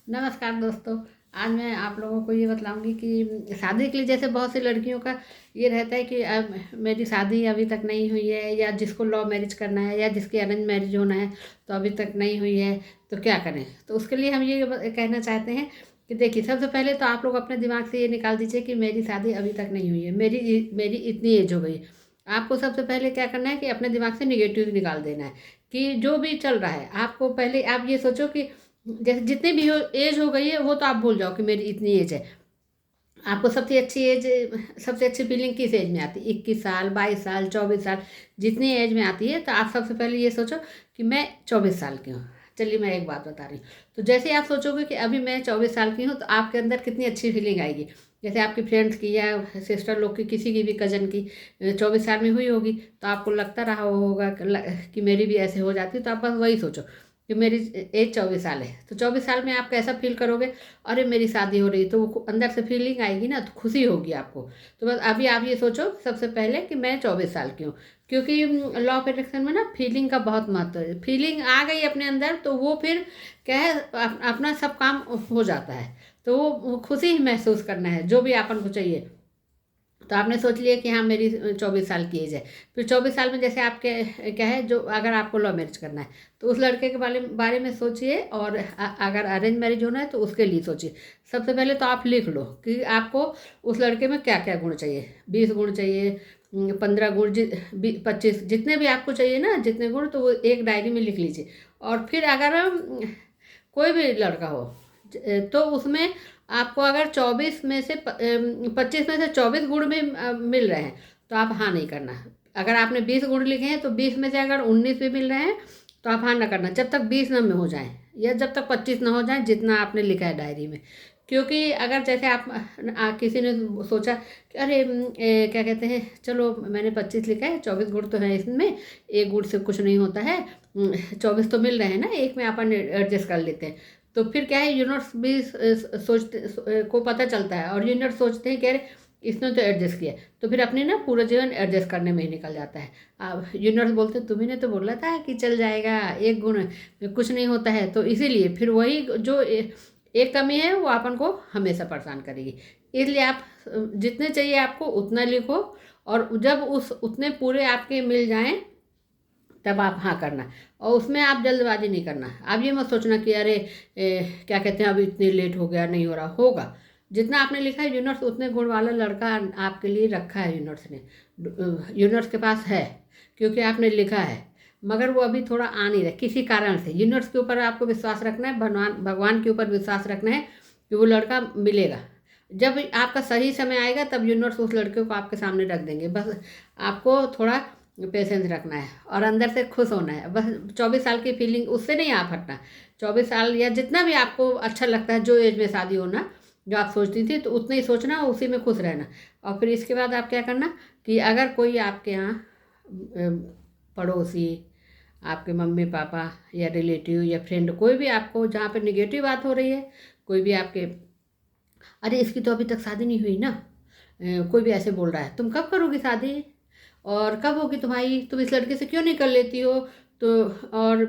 नमस्कार दोस्तों। आज मैं आप लोगों को ये बतलाऊंगी कि शादी के लिए जैसे बहुत सी लड़कियों का ये रहता है कि अब मेरी शादी अभी तक नहीं हुई है, या जिसको लव मैरिज करना है या जिसकी अरेंज मैरिज होना है तो अभी तक नहीं हुई है, तो क्या करें। तो उसके लिए हम ये कहना चाहते हैं कि देखिए, सबसे पहले तो आप लोग अपने दिमाग से ये निकाल दीजिए कि मेरी शादी अभी तक नहीं हुई है, मेरी मेरी इतनी एज हो गई है। आपको सबसे पहले क्या करना है कि अपने दिमाग से निगेटिव निकाल देना है कि जो भी चल रहा है, आपको पहले आप ये सोचो कि जैसे जितनी भी एज हो गई है वो तो आप भूल जाओ कि मेरी इतनी एज है। आपको सबसे अच्छी फीलिंग किस एज में आती है? 21 साल, 22 साल, 24 साल, जितनी एज में आती है। तो आप सबसे पहले ये सोचो कि मैं 24 साल की हूँ। चलिए, मैं एक बात बता रही हूँ। तो जैसे आप सोचोगे कि अभी मैं 24 साल की हूँ, तो आपके अंदर कितनी अच्छी फीलिंग आएगी। जैसे आपकी फ्रेंड्स की या सिस्टर लोग की, किसी की भी कजन की 24 साल में हुई होगी, तो आपको लगता रहा होगा कि मेरी भी ऐसे हो जाती। तो आप बस वही सोचो कि मेरी एज 24 साल है। तो 24 साल में आप कैसा फील करोगे? अरे मेरी शादी हो रही, तो वो अंदर से फीलिंग आएगी ना, तो खुशी होगी आपको। तो बस अभी आप ये सोचो सबसे पहले कि मैं 24 साल की हूँ। क्योंकि लॉ ऑफ अट्रैक्शन में ना फीलिंग का बहुत महत्व है। फीलिंग आ गई अपने अंदर तो वो फिर क्या है, अपना सब काम हो जाता है। तो वो खुशी ही महसूस करना है, जो भी अपन को चाहिए। तो आपने सोच लिया कि हाँ, मेरी 24 साल की एज है। फिर 24 साल में जैसे आपके क्या है, जो अगर आपको लव मैरिज करना है तो उस लड़के के बारे में सोचिए, और अगर अरेंज मैरिज होना है तो उसके लिए सोचिए। सबसे पहले तो आप लिख लो कि आपको उस लड़के में क्या क्या गुण चाहिए। 20 गुण चाहिए, 15 गुण, 25, जितने भी आपको चाहिए ना, जितने गुण, तो वो एक डायरी में लिख लीजिए। और फिर अगर कोई भी लड़का हो तो उसमें आपको अगर 25 में से 24 गुण भी मिल रहे हैं तो आप हाँ नहीं करना। अगर आपने 20 गुण लिखे हैं तो 20 में से अगर 19 भी मिल रहे हैं तो आप हाँ ना करना, जब तक 20 ना में हो जाए, या जब तक 25 ना हो जाए जितना आपने लिखा है डायरी में। क्योंकि अगर जैसे किसी ने सोचा कि अरे क्या कहते हैं, चलो मैंने 25 लिखा है, 24 गुण तो है इसमें, एक गुण से कुछ नहीं होता है, 24 तो मिल रहे हैं ना, एक में अपन एडजस्ट कर लेते हैं। तो फिर क्या है, यूनिवर्स भी सोचते को पता चलता है, और यूनिवर्स सोचते हैं कि अरे इसने तो एडजस्ट किया। तो फिर अपने ना पूरा जीवन एडजस्ट करने में ही निकल जाता है। अब यूनिवर्स बोलते तुम्ही ने तो बोला था कि चल जाएगा, एक गुण में कुछ नहीं होता है। तो इसीलिए फिर वही जो एक कमी है वो अपन को हमेशा परेशान करेगी। इसलिए आप जितने चाहिए आपको उतना लिखो, और जब उस उतने पूरे आपके मिल जाएं तब आप हाँ करना। और उसमें आप जल्दबाजी नहीं करना। आप ये मत सोचना कि अरे क्या कहते हैं, अभी इतनी लेट हो गया, नहीं हो रहा होगा। जितना आपने लिखा है, यूनिवर्स उतने गुण वाला लड़का आपके लिए रखा है, यूनिवर्स ने, यूनिवर्स के पास है। क्योंकि आपने लिखा है, मगर वो अभी थोड़ा आ नहीं रहा किसी कारण से। यूनिवर्स के ऊपर आपको विश्वास रखना है, भगवान भगवान के ऊपर विश्वास रखना है कि वो लड़का मिलेगा। जब आपका सही समय आएगा तब यूनिवर्स उस लड़के को आपके सामने रख देंगे। बस आपको थोड़ा पेशेंस रखना है और अंदर से खुश होना है। बस 24 साल की फीलिंग, उससे नहीं आप हटना। 24 साल या जितना भी आपको अच्छा लगता है, जो एज में शादी होना, जो आप सोचती थी, तो उतना ही सोचना, उसी में खुश रहना। और फिर इसके बाद आप क्या करना कि अगर कोई आपके यहाँ पड़ोसी, आपके मम्मी पापा या रिलेटिव या फ्रेंड, कोई भी आपको जहाँ पे निगेटिव बात हो रही है, कोई भी आपके, अरे इसकी तो अभी तक शादी नहीं हुई ना, कोई भी ऐसे बोल रहा है, तुम कब करोगी शादी, और कब होगी तुम्हारी, तुम इस लड़के से क्यों नहीं कर लेती हो, तो और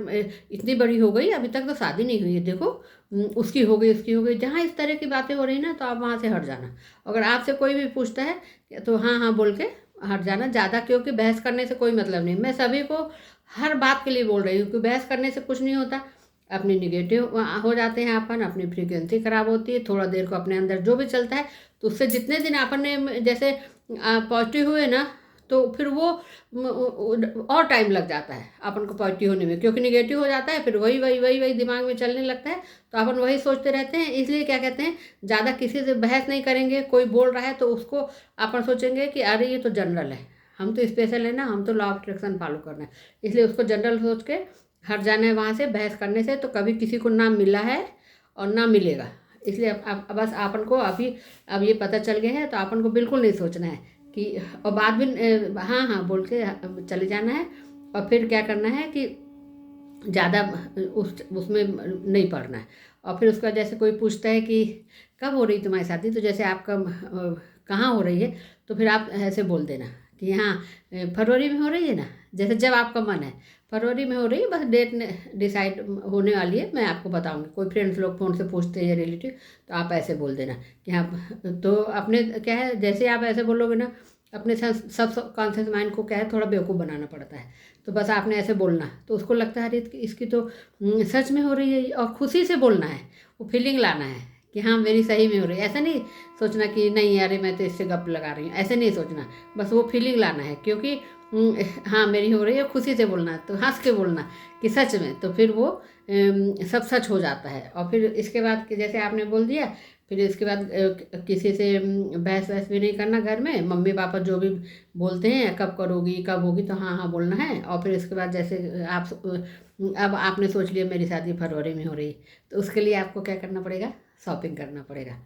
इतनी बड़ी हो गई अभी तक तो शादी नहीं हुई है, देखो उसकी हो गई, उसकी हो गई। जहाँ इस तरह की बातें हो रही ना, तो आप वहाँ से हट जाना। अगर आपसे कोई भी पूछता है तो हाँ हाँ बोल के हट जाना ज़्यादा। क्योंकि बहस करने से कोई मतलब नहीं। मैं सभी को हर बात के लिए बोल रही हूँ कि बहस करने से कुछ नहीं होता। अपनी निगेटिव हो जाते हैं अपन, अपनी फ्रीक्वेंसी खराब होती है। थोड़ा देर को अपने अंदर जो भी चलता है, तो उससे जितने दिन अपन ने जैसे पॉजिटिव हुए ना, तो फिर वो और टाइम लग जाता है अपन को पॉजिटिव होने में। क्योंकि निगेटिव हो जाता है, फिर वही वही वही वही दिमाग में चलने लगता है, तो अपन वही सोचते रहते हैं। इसलिए क्या कहते हैं, ज़्यादा किसी से बहस नहीं करेंगे। कोई बोल रहा है तो उसको अपन सोचेंगे कि अरे ये तो जनरल है, हम तो स्पेशल है ना, हम तो लॉ ऑफ अट्रैक्शन फॉलो करना है। इसलिए उसको जनरल सोच के हट जाना है वहाँ से। बहस करने से तो कभी किसी को ना मिला है और ना मिलेगा। इसलिए अब बस आपन को अभी अब ये पता चल गया है, तो आपन को बिल्कुल नहीं सोचना है कि, और बात भी हाँ हाँ बोल के चले जाना है। और फिर क्या करना है कि ज़्यादा उसमें नहीं पड़ना है। और फिर उसका जैसे कोई पूछता है कि कब हो रही तुम्हारी शादी, तो जैसे आपका कहाँ हो रही है, तो फिर आप ऐसे बोल देना कि हाँ फरवरी में हो रही है ना, जैसे जब आपका मन है। फरवरी में हो रही है, बस डेट डिसाइड होने वाली है, मैं आपको बताऊंगी। कोई फ्रेंड्स लोग फ़ोन से पूछते हैं या रिलेटिव, तो आप ऐसे बोल देना कि हाँ। तो अपने क्या है, जैसे आप ऐसे बोलोगे ना, अपने सब कॉन्शियस माइंड को क्या है, थोड़ा बेवकूफ़ बनाना पड़ता है। तो बस आपने ऐसे बोलना, तो उसको लगता है अरे इसकी तो सच में हो रही है, और खुशी से बोलना है, वो फीलिंग लाना है कि हाँ मेरी सही में हो रही है। ऐसा नहीं सोचना कि नहीं अरे मैं तो इससे गप लगा रही हूँ, ऐसे नहीं सोचना। बस वो फीलिंग लाना है, क्योंकि हाँ मेरी हो रही है, खुशी से बोलना, तो हंस के बोलना कि सच में, तो फिर वो सब सच हो जाता है। और फिर इसके बाद जैसे आपने बोल दिया, फिर इसके बाद किसी से बहस वहस भी नहीं करना घर में। मम्मी पापा जो भी बोलते हैं कब करोगी कब होगी, तो हाँ हाँ बोलना है। और फिर इसके बाद जैसे आप अब आपने सोच लिया मेरी शादी फरवरी में हो रही, तो उसके लिए आपको क्या करना पड़ेगा, शॉपिंग करना पड़ेगा।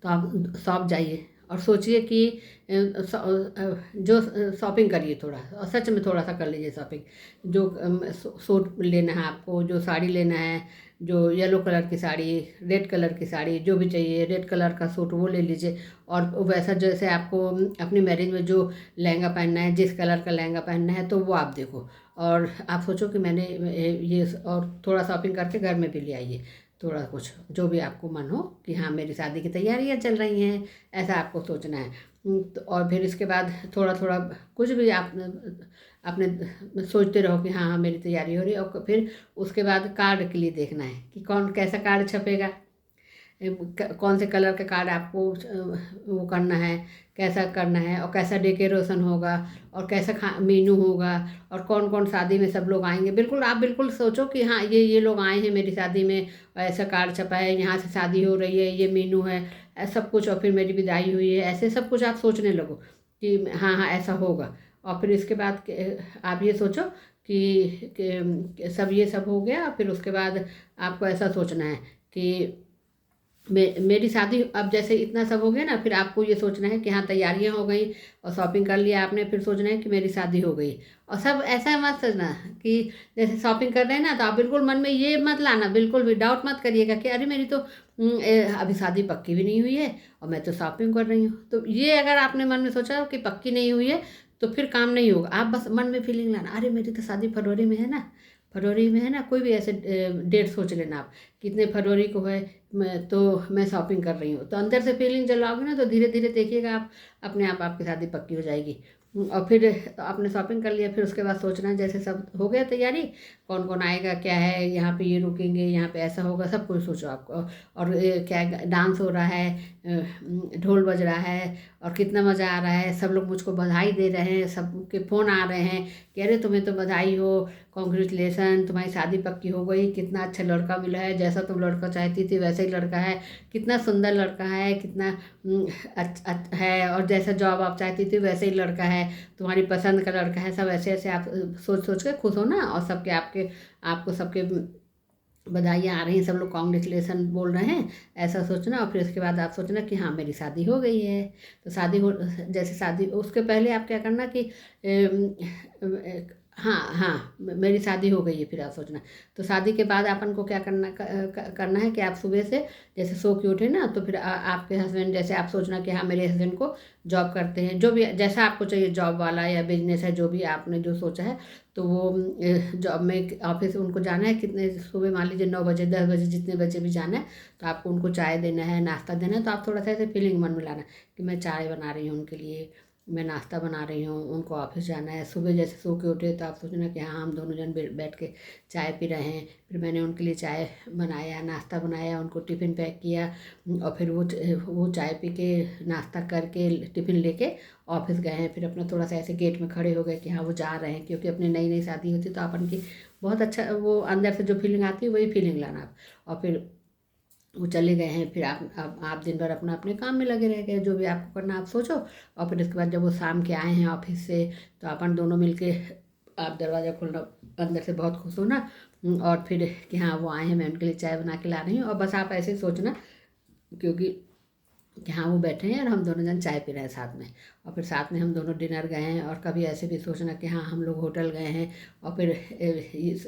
तो आप शॉप जाइए और सोचिए कि जो शॉपिंग करिए थोड़ा, और सच में थोड़ा सा कर लीजिए शॉपिंग। जो सूट लेना है आपको, जो साड़ी लेना है, जो येलो कलर की साड़ी, रेड कलर की साड़ी, जो भी चाहिए, रेड कलर का सूट वो ले लीजिए। और वैसा जैसे आपको अपनी मैरिज में जो लहंगा पहनना है, जिस कलर का लहंगा पहनना है, तो वो आप देखो। और आप सोचो कि मैंने ये, और थोड़ा शॉपिंग करके घर में भी ले आइए थोड़ा कुछ, जो भी आपको मन हो कि हाँ मेरी शादी की तैयारियां चल रही हैं, ऐसा आपको सोचना है। तो और फिर इसके बाद थोड़ा थोड़ा कुछ भी आप अपने सोचते रहो कि हाँ हाँ मेरी तैयारी हो रही है। और फिर उसके बाद कार्ड के लिए देखना है कि कौन कैसा कार्ड छपेगा, कौन से कलर का कार्ड आपको वो करना है, कैसा करना है, और कैसा डेकोरेशन होगा, और कैसा मेनू होगा, और कौन कौन शादी में सब लोग आएंगे। बिल्कुल आप बिल्कुल सोचो कि हाँ ये लोग आए हैं मेरी शादी में, और ऐसा कार्ड छपा है, यहाँ से शादी हो रही है, ये मेनू है, ऐसा सब कुछ। और फिर मेरी विदाई हुई है, ऐसे सब कुछ आप सोचने लगो कि हाँ हाँ ऐसा होगा। और फिर इसके बाद आप ये सोचो कि सब ये सब हो गया। फिर उसके बाद आपको ऐसा सोचना है कि मेरी शादी, अब जैसे इतना सब हो गया ना, फिर आपको ये सोचना है कि हाँ तैयारियां हो गई और शॉपिंग कर लिया आपने, फिर सोचना है कि मेरी शादी हो गई। और सब ऐसा मत सोचना कि जैसे शॉपिंग कर रहे हैं ना, तो आप बिल्कुल मन में ये मत लाना, बिल्कुल भी डाउट मत करिएगा कि अरे मेरी तो अभी शादी पक्की भी नहीं हुई है और मैं तो शॉपिंग कर रही हूँ। तो ये अगर आपने मन में सोचा कि पक्की नहीं हुई है, तो फिर काम नहीं होगा। आप बस मन में फीलिंग लाना, अरे मेरी तो शादी फरवरी में है ना, फरवरी में है ना, कोई भी ऐसे डेट सोच लेना आप, कितने फरवरी को है, मैं शॉपिंग कर रही हूँ। तो अंदर से फीलिंग जलाओगे ना, तो धीरे धीरे देखिएगा आप, अपने आप आपकी शादी पक्की हो जाएगी। और फिर आपने शॉपिंग कर लिया, फिर उसके बाद सोचना है जैसे सब हो गया तैयारी, कौन कौन आएगा, क्या है, यहाँ पे ये रुकेंगे, यहाँ पे ऐसा होगा, सब कुछ सोचो आपको। और क्या डांस हो रहा है, ढोल बज रहा है, और कितना मज़ा आ रहा है, सब लोग मुझको बधाई दे रहे हैं, सबके फ़ोन आ रहे हैं कि अरे तुम्हें तो बधाई हो, कॉन्ग्रेचुलेसन, तुम्हारी शादी पक्की हो गई, कितना अच्छा लड़का मिला है, जैसा तुम लड़का चाहती थी वैसा ही लड़का है, कितना सुंदर लड़का है, कितना है, और जैसा जॉब आप चाहती थी वैसे ही लड़का है, तुम्हारी पसंद का लड़का है। सब ऐसे ऐसे आप सोच सोच के खुश हो ना, और सबके आपको सबके बधाइयाँ आ रही हैं, सब लोग कॉन्ग्रेचुलेसन बोल रहे हैं, ऐसा सोचना। और फिर उसके बाद आप सोचना कि हाँ मेरी शादी हो गई है। तो शादी हो, जैसे शादी, उसके पहले आप क्या करना कि हाँ हाँ मेरी शादी हो गई है, फिर आप सोचना। तो शादी के बाद अपन को क्या करना है कि आप सुबह से जैसे सो के उठे ना, तो फिर आपके हस्बैंड, जैसे आप सोचना कि हाँ मेरे हस्बैंड को जॉब करते हैं, जो भी जैसा आपको चाहिए, जॉब वाला या बिजनेस है, जो भी आपने जो सोचा है, तो वो जॉब में ऑफिस उनको जाना है, कितने सुबह मान लीजिए 9 बजे 10 बजे जितने बजे भी जाना है, तो आपको उनको चाय देना है, नाश्ता देना है। तो आप थोड़ा सा ऐसे फीलिंग मन में लाना कि मैं चाय बना रही हूँ उनके लिए, मैं नाश्ता बना रही हूँ, उनको ऑफिस जाना है। सुबह जैसे सो के उठे तो आप सोचना कि हाँ हम दोनों जन बैठ के चाय पी रहे हैं, फिर मैंने उनके लिए चाय बनाया, नाश्ता बनाया, उनको टिफ़िन पैक किया, और फिर वो चाय पी के नाश्ता करके टिफ़िन लेके ऑफिस गए हैं। फिर अपना थोड़ा सा ऐसे गेट में खड़े हो गए कि हाँ वो जा रहे हैं, क्योंकि अपनी नई नई शादी होती तो अपन की बहुत अच्छा वो अंदर से जो फीलिंग आती है वही फीलिंग लाना आप। और फिर वो चले गए हैं, फिर आप दिन भर अपना अपने काम में लगे रह गए, जो भी आपको करना आप सोचो। और फिर इसके बाद जब वो शाम के आए हैं ऑफिस से, तो अपन दोनों मिलके आप दरवाज़ा खोलना, अंदर से बहुत खुश हो ना, और फिर कि हाँ वो आए हैं, मैं उनके लिए चाय बना के ला रही हूँ। और बस आप ऐसे ही सोचना, क्योंकि कि हाँ वो बैठे हैं और हम दोनों जन चाय पी रहे हैं साथ में। और फिर साथ में हम दोनों डिनर गए हैं। और कभी ऐसे भी सोचना कि हाँ हम लोग होटल गए हैं, और फिर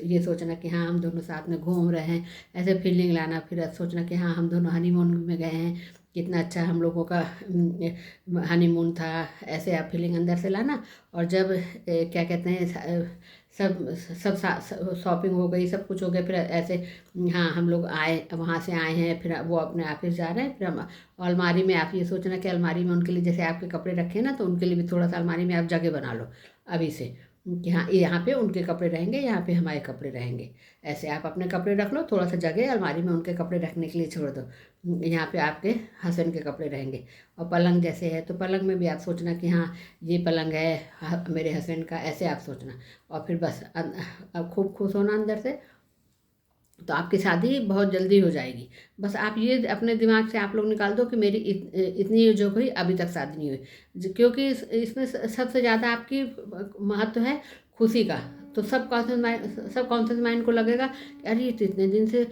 ये सोचना कि हाँ हम दोनों साथ में घूम रहे हैं, ऐसे फीलिंग लाना। फिर सोचना कि हाँ हम दोनों हनीमून में गए हैं, कितना अच्छा हम लोगों का हनीमून था, ऐसे आप फीलिंग अंदर से लाना। और जब क्या कहते हैं सब सब शॉपिंग हो गई, सब कुछ हो गया। फिर ऐसे हाँ हम लोग आए, वहाँ से आए हैं, फिर वो अपने ऑफिस जा रहे हैं। फिर हम अलमारी में आप ये सोचना कि अलमारी में उनके लिए जैसे आपके कपड़े रखे ना, तो उनके लिए भी थोड़ा सा अलमारी में आप जगह बना लो अभी से, कि हाँ यहाँ पे उनके कपड़े रहेंगे, यहाँ पे हमारे कपड़े रहेंगे। ऐसे आप अपने कपड़े रख लो, थोड़ा सा जगह अलमारी में उनके कपड़े रखने के लिए छोड़ दो, यहाँ पे आपके हस्बैंड के कपड़े रहेंगे। और पलंग जैसे है, तो पलंग में भी आप सोचना कि हाँ ये पलंग है मेरे हस्बैंड का, ऐसे आप सोचना। और फिर बस अब खूब खुश होना अंदर से, तो आपकी शादी बहुत जल्दी हो जाएगी। बस आप ये अपने दिमाग से आप लोग निकाल दो कि मेरी इतनी एज हो गई, अभी तक शादी नहीं हुई। इसमें सबसे ज़्यादा आपकी महत्व है खुशी का। तो सब कॉन्शियस माइंड को लगेगा कि अरे ये तो इतने दिन से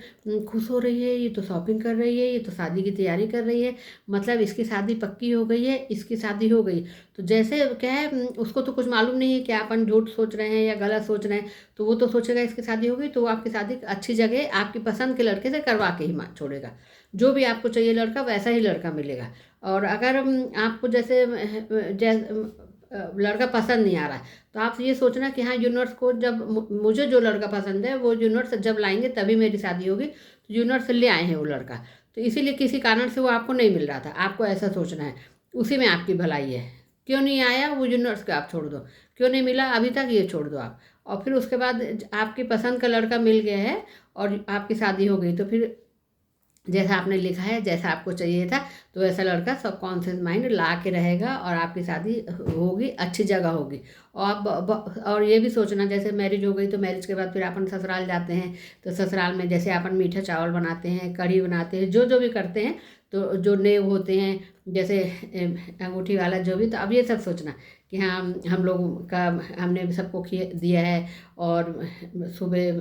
खुश हो रही है, ये तो शॉपिंग कर रही है, ये तो शादी की तैयारी कर रही है, मतलब इसकी शादी पक्की हो गई है, इसकी शादी हो गई। तो जैसे क्या है, उसको तो कुछ मालूम नहीं है कि अपन झूठ सोच रहे हैं या गलत सोच रहे हैं। तो वो तो सोचेगा इसकी शादी हो गई, तो वो आपकी शादी अच्छी जगह आपकी पसंद के लड़के से करवा के ही छोड़ेगा। जो भी आपको चाहिए लड़का, वैसा ही लड़का मिलेगा। और अगर आपको लड़का पसंद नहीं आ रहा है, तो आप ये सोचना कि हाँ यूनिवर्स को जब मुझे जो लड़का पसंद है वो यूनिवर्स जब लाएंगे तभी मेरी शादी होगी। तो यूनिवर्स ले आए हैं वो लड़का, तो इसीलिए किसी कारण से वो आपको नहीं मिल रहा था, आपको ऐसा सोचना है। उसी में आपकी भलाई है। क्यों नहीं आया वो यूनिवर्स को आप छोड़ दो, क्यों नहीं मिला अभी तक ये छोड़ दो आप। और फिर उसके बाद आपकी पसंद का लड़का मिल गया है और आपकी शादी हो गई, तो फिर जैसा आपने लिखा है, जैसा आपको चाहिए था, तो वैसा लड़का सबकॉन्शियस माइंड ला के रहेगा और आपकी शादी होगी, अच्छी जगह होगी। और और ये भी सोचना, जैसे मैरिज हो गई तो मैरिज के बाद फिर अपन ससुराल जाते हैं, तो ससुराल में जैसे अपन मीठा चावल बनाते हैं, कढ़ी बनाते हैं, जो जो भी करते हैं, तो जो नेव होते हैं, जैसे अंगूठी वाला जो भी, तो अब ये सब सोचना कि हाँ हम लोग का हमने सबको दिया है, और सुबह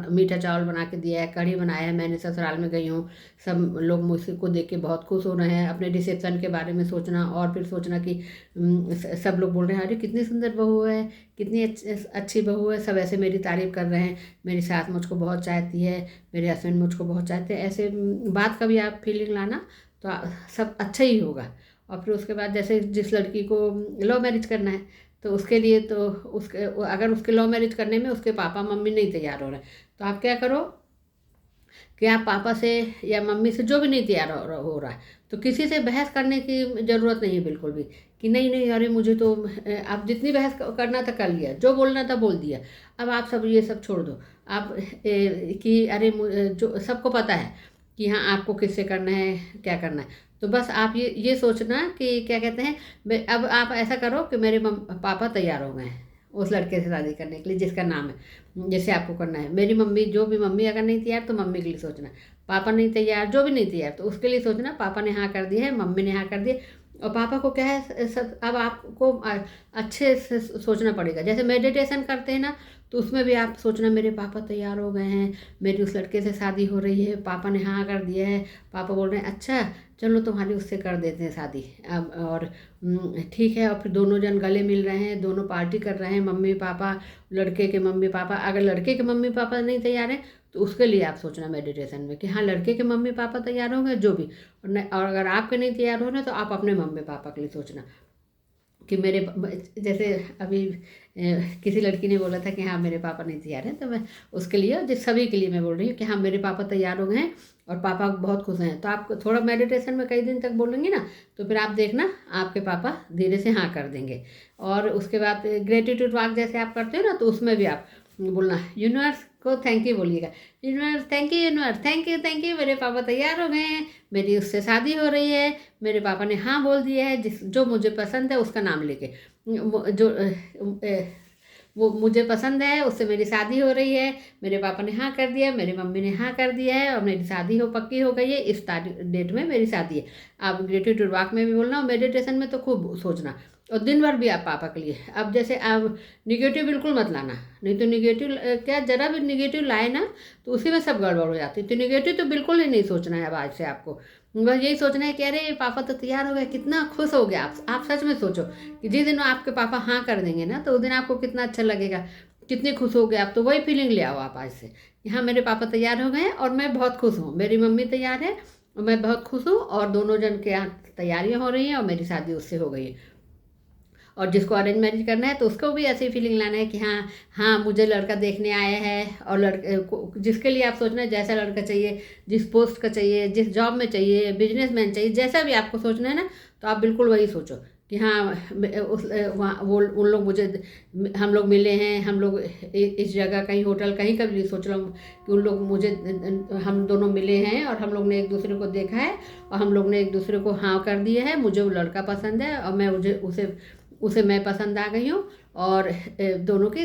मीठा चावल बना के दिया है, कढ़ी बनाया है, मैंने ससुराल में गई हूँ, सब लोग मुझसे को देख के बहुत खुश हो रहे हैं। अपने रिसेप्शन के बारे में सोचना, और फिर सोचना कि सब लोग बोल रहे हैं अरे कितनी सुंदर बहू है, कितनी अच्छी बहू है, सब ऐसे मेरी तारीफ़ कर रहे हैं, मेरी सास मुझको बहुत चाहती है, मेरे हस्बैंड मुझको बहुत चाहते हैं। ऐसे बात का भी आप फीलिंग लाना, तो सब अच्छा ही होगा। और फिर उसके बाद जैसे जिस लड़की को लव मैरिज करना है, तो उसके लिए तो अगर उसके लव मैरिज करने में उसके पापा मम्मी नहीं तैयार हो रहे हैं, तो आप क्या करो कि आप पापा से या मम्मी से, जो भी नहीं तैयार हो रहा है, तो किसी से बहस करने की ज़रूरत नहीं है बिल्कुल भी, कि नहीं नहीं अरे मुझे तो, आप जितनी बहस करना था कर लिया, जो बोलना था बोल दिया। अब आप सब ये सब छोड़ दो। आप कि अरे जो सबको पता है कि हाँ आपको किससे करना है, क्या करना है। तो बस आप ये सोचना कि क्या कहते हैं, अब आप ऐसा करो कि मेरे पापा तैयार हो गए हैं उस लड़के से शादी करने के लिए जिसका नाम है, जैसे आपको करना है। मेरी मम्मी, जो भी मम्मी अगर नहीं तैयार तो मम्मी के लिए सोचना, पापा नहीं तैयार, जो भी नहीं तैयार तो उसके लिए सोचना, पापा ने हाँ कर दी है, मम्मी ने हाँ कर दी। और पापा को क्या है, सब अब आपको अच्छे से सोचना पड़ेगा। जैसे मेडिटेशन करते हैं ना, तो उसमें भी आप सोचना मेरे पापा तैयार हो गए हैं, मेरी उस लड़के से शादी हो रही है, पापा ने हाँ कर दिया है, पापा बोल रहे हैं अच्छा चलो तुम्हारी उससे कर देते हैं शादी अब, और ठीक है। और फिर दोनों जन गले मिल रहे हैं, दोनों पार्टी कर रहे हैं, मम्मी पापा, लड़के के मम्मी पापा। अगर लड़के के मम्मी पापा नहीं तैयार हैं तो उसके लिए आप सोचना मेडिटेशन में कि हाँ लड़के के मम्मी पापा तैयार होंगे, जो भी। और अगर आपके नहीं तैयार हो रहे तो आप अपने मम्मी पापा के लिए सोचना कि मेरे, जैसे अभी किसी लड़की ने बोला था कि हाँ मेरे पापा नहीं तैयार हैं, तो मैं उसके लिए, जिस सभी के लिए मैं बोल रही हूँ कि हाँ मेरे पापा तैयार हो गए हैं और पापा बहुत खुश हैं। तो आप थोड़ा मेडिटेशन में कई दिन तक बोलेंगे ना, तो फिर आप देखना आपके पापा धीरे से हाँ कर देंगे। और उसके बाद ग्रेटिट्यूड वाक जैसे आप करते हो ना, तो उसमें भी आप बोलना यूनिवर्स को थैंक यू बोलिएगा, universe thank you, universe thank you, मेरे पापा तैयार हो गए हैं, मेरी उससे शादी हो रही है, मेरे पापा ने हाँ बोल दिया है, जो मुझे पसंद है उसका नाम लेके, जो वो मुझे पसंद है उससे मेरी शादी हो रही है, मेरे पापा ने हाँ कर दिया, मेरी मम्मी ने हाँ कर दिया है, और मेरी शादी पक्की हो गई है, इस डेट में मेरी शादी है। आप ग्रेटिट्यूड वाक में भी बोलना और मेडिटेशन में तो खूब सोचना, और दिन भर भी आप पापा के लिए। अब जैसे आप निगेटिव बिल्कुल मत लाना, नहीं तो निगेटिव क्या, जरा भी निगेटिव लाए ना तो उसी में सब गड़बड़ हो जाती है। तो निगेटिव तो बिल्कुल ही नहीं सोचना है अब आज से आपको, बस यही सोचना है कि अरे पापा तो तैयार हो गए, कितना खुश हो गया आप सच में सोचो कि जिस दिन आपके पापा हाँ कर देंगे ना, तो उस दिन आपको कितना अच्छा लगेगा, कितने खुश हो गए आप। तो वही फीलिंग ले आओ आप आज से कि हाँ मेरे पापा तैयार हो गए हैं और मैं बहुत खुश हूँ, मेरी मम्मी तैयार है और मैं बहुत खुश हूँ, और दोनों जन के यहाँ तैयारियाँ हो रही हैं और मेरी शादी उससे हो गई है। और जिसको अरेंज मैरिज करना है तो उसको भी ऐसी फीलिंग लाना है कि हाँ हाँ मुझे लड़का देखने आया है, और लड़के जिसके लिए आप सोच रहे हैं जैसा लड़का चाहिए, जिस पोस्ट का चाहिए, जिस जॉब में चाहिए, बिजनेसमैन चाहिए, जैसा भी आपको सोचना है ना, तो आप बिल्कुल वही सोचो कि हाँ उस वहाँ वो उन लोग मुझे, हम लोग मिले हैं, हम लोग इस जगह कहीं होटल कहीं का भी सोच रहा हूँ कि उन लोग मुझे, हम दोनों मिले हैं और हम लोग ने एक दूसरे को देखा है और हम लोग ने एक दूसरे को हाँ कर दिया है, मुझे वो लड़का पसंद है और मैं मुझे उसे उसे मैं पसंद आ गई हूँ, और दोनों की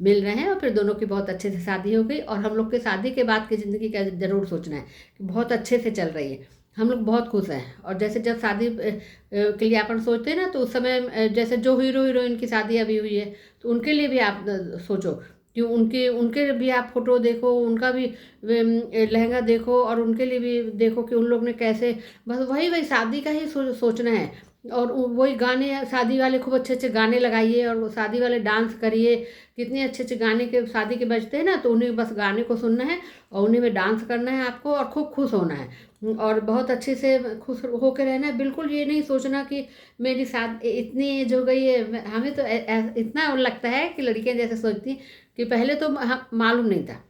मिल रहे हैं और फिर दोनों की बहुत अच्छे से शादी हो गई। और हम लोग के शादी के बाद की ज़िंदगी का ज़रूर सोचना है कि बहुत अच्छे से चल रही है, हम लोग बहुत खुश हैं। और जैसे जब शादी के लिए अपन सोचते हैं ना, तो उस समय जैसे जो हीरो हीरोइन की शादी अभी हुई है तो उनके लिए भी आप सोचो कि उनके उनके भी आप फोटो देखो, उनका भी लहंगा देखो, और उनके लिए भी देखो कि उन लोग ने कैसे, बस वही वही शादी का ही सोचना है। और वही गाने, शादी वाले खूब अच्छे अच्छे गाने लगाइए और वो शादी वाले डांस करिए, कितने अच्छे अच्छे गाने के शादी के बजते हैं ना, तो उन्हें बस गाने को सुनना है और उन्हीं में डांस करना है आपको, और खूब खुश होना है और बहुत अच्छे से खुश होकर रहना है। बिल्कुल ये नहीं सोचना कि मेरी शादी इतनी एज हो गई है। हमें तो इतना लगता है कि लड़कियां जैसे सोचती हैं कि पहले तो मालूम नहीं था,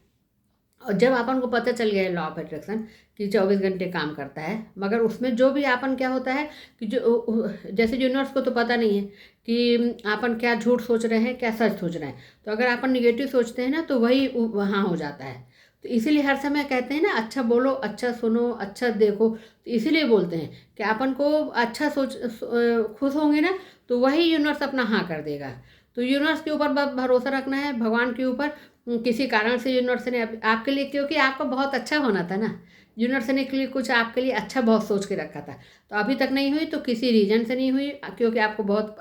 और जब अपन को पता चल गया है लॉ ऑफ अट्रैक्शन कि 24 घंटे काम करता है, मगर उसमें जो भी अपन क्या होता है कि जो जैसे यूनिवर्स को तो पता नहीं है कि अपन क्या झूठ सोच रहे हैं क्या सच सोच रहे हैं, तो अगर अपन निगेटिव सोचते हैं ना तो वही वहाँ हो जाता है। तो इसीलिए हर समय कहते हैं ना, अच्छा बोलो, अच्छा सुनो, अच्छा देखो, तो इसीलिए बोलते हैं कि अपन को अच्छा खुश होंगे ना तो वही यूनिवर्स अपना हाँ कर देगा। तो यूनिवर्स के ऊपर भरोसा रखना है, भगवान के ऊपर। किसी कारण से यूनिवर्स ने आपके लिए, क्योंकि आपका बहुत अच्छा होना था ना, यूनिवर्स ने के लिए कुछ आपके लिए अच्छा बहुत सोच के रखा था, तो अभी तक नहीं हुई तो किसी रीजन से नहीं हुई, क्योंकि आपको बहुत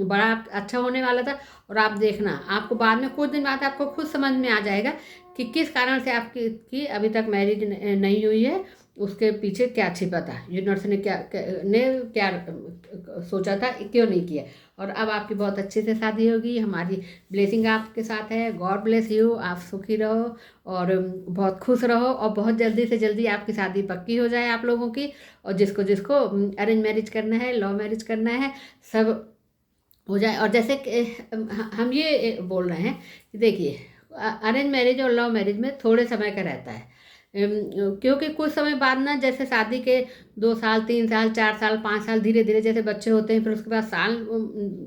बड़ा अच्छा होने वाला था। और आप देखना, आपको बाद में कुछ दिन बाद आपको खुद समझ में आ जाएगा कि किस कारण से आपकी अभी तक मैरिज नहीं हुई है, उसके पीछे क्या छिपा था, यूनिवर्स ने क्या सोचा था, क्यों नहीं किया। और अब आपकी बहुत अच्छे से शादी होगी, हमारी ब्लेसिंग आपके साथ है। गॉड ब्लेस यू, आप सुखी रहो और बहुत खुश रहो, और बहुत जल्दी से जल्दी आपकी शादी पक्की हो जाए आप लोगों की। और जिसको जिसको अरेंज मैरिज करना है, लव मैरिज करना है, सब हो जाए। और जैसे हम ये बोल रहे हैं कि देखिए, अरेंज मैरिज और लव मैरिज में थोड़े समय का रहता है, क्योंकि कुछ समय बाद ना, जैसे शादी के 2 साल 3 साल 4 साल 5 साल धीरे धीरे जैसे बच्चे होते हैं, फिर उसके बाद साल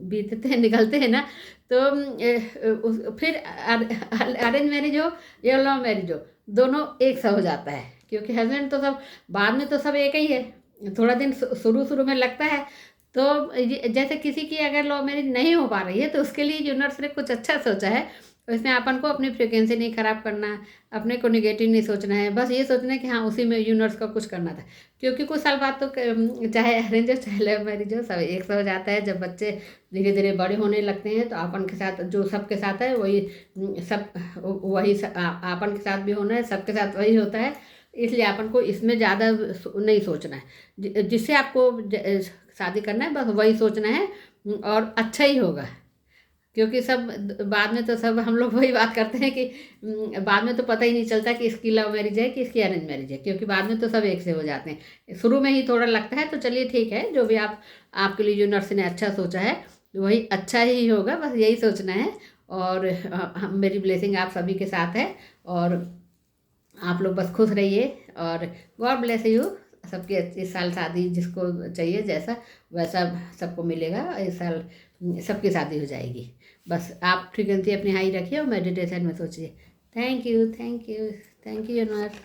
बीतते हैं, निकलते हैं ना, तो फिर अरेंज मैरिज हो या लव मैरिज हो, दोनों एक सा हो जाता है, क्योंकि हस्बैंड तो सब, बाद में तो सब एक ही है। थोड़ा दिन शुरू शुरू में लगता है, तो जैसे किसी की अगर लव मैरिज नहीं हो पा रही है तो उसके लिए यूनिवर्स ने कुछ अच्छा सोचा है। इसमें अपन को अपनी फ्रिक्वेंसी नहीं ख़राब करना, अपने को निगेटिव नहीं सोचना है, बस ये सोचना है कि हाँ उसी में यूनिवर्स का कुछ करना था। क्योंकि कुछ साल बाद तो चाहे अरेंज हो चाहे लव मैरिज हो, सब एक सा हो जाता है। जब बच्चे धीरे धीरे बड़े होने लगते हैं तो अपन के साथ जो सबके साथ है वही सब, वही अपन के साथ भी होना है, सबके साथ वही होता है। इसलिए अपन को इसमें ज़्यादा नहीं सोचना है, जिससे आपको शादी करना है बस वही सोचना है, और अच्छा ही होगा। क्योंकि सब बाद में तो सब हम लोग वही बात करते हैं कि बाद में तो पता ही नहीं चलता कि इसकी लव मैरिज है कि इसकी अरेंज मैरिज है, क्योंकि बाद में तो सब एक से हो जाते हैं। शुरू में ही थोड़ा लगता है, तो चलिए ठीक है, जो भी आपके लिए यूनिवर्स ने अच्छा सोचा है वही अच्छा ही होगा, बस यही सोचना है। और मेरी ब्लेसिंग आप सभी के साथ है, और आप लोग बस खुश रहिए, और गॉड ब्लेस यू। सबकी इस साल शादी जिसको चाहिए जैसा वैसा सबको मिलेगा, इस साल सबकी शादी हो जाएगी। बस आप फ्रीक्वेंसी अपनी हाई रखिए और मेडिटेशन में सोचिए। Thank you, thank you, thank you universe.